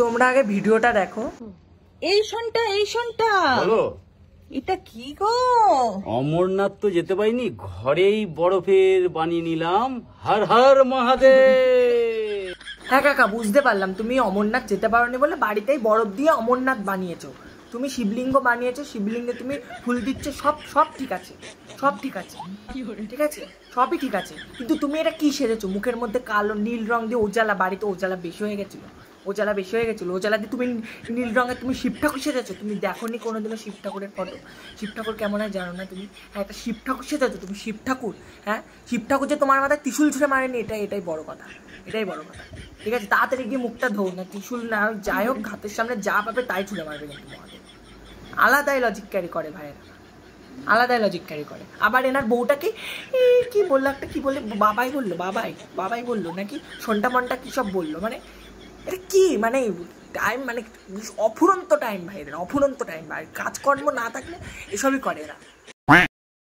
তোমরা আগে ভিডিওটা দেখো। এই শোনটা বলো, এটা কি গো? অমরনাথ তো যেতে পারিনি, ঘরেই বরফের বানিয়ে নিলাম। হর হর মহাদেব। হ্যাঁ কাকা, বুঝতে পারলাম তুমি অমরনাথ যেতে পারোনি বলে বাড়িতেই বরফ দিয়ে অমরনাথ বানিয়েছো। তুমি শিবলিঙ্গ বানিয়েছো, শিবলিঙ্গে তুমি ফুল দিচ্ছ, সব ঠিক আছে, সব ঠিক আছে, ঠিক আছে, সবই ঠিক আছে। কিন্তু তুমি এটা কি সেরেছো? মুখের মধ্যে কালো নীল রং দিয়ে ওজালা, বাড়িতে ওজালা বেশি হয়ে গেছিলো, ওজালা দিয়ে তুমি নীল রঙের তুমি শিব ঠাকুর সেজেছো। তুমি দেখোনি কোনোদিনও শিব ঠাকুরের ফটো? শিব ঠাকুর কেমন হয় জানো না তুমি? হ্যাঁ, একটা শিব ঠাকুর সেজেছো তুমি, শিব ঠাকুর। হ্যাঁ, শিব ঠাকুর যে তোমার মাথায় ত্রিশূল ছুঁড়ে মারেনি, এটাই বড় কথা, এটাই বড় কথা। ঠিক আছে, তাড়াতাড়ি গিয়ে মুখটা ধো, না ত্রিশূল না যাই হোক, হাতের সামনে যা পাবে তাই ছুঁড়ে মারবে। কিন্তু মহাদেব আলাদাই লজিক ক্যারি করে ভাইয়েরা, আলাদাই লজিক ক্যারি করে। আবার এনার বউটাকে কি বললো, একটা কি বলে, বাবাই বললো নাকি সন্টা মনটা কি সব বললো, মানে এটা কি মানে টাইম, মানে অফুরন্ত টাইম ভাই, এদের অফুরন্ত টাইম ভাই। কাজকর্ম না থাকলে এসবই করে এরা।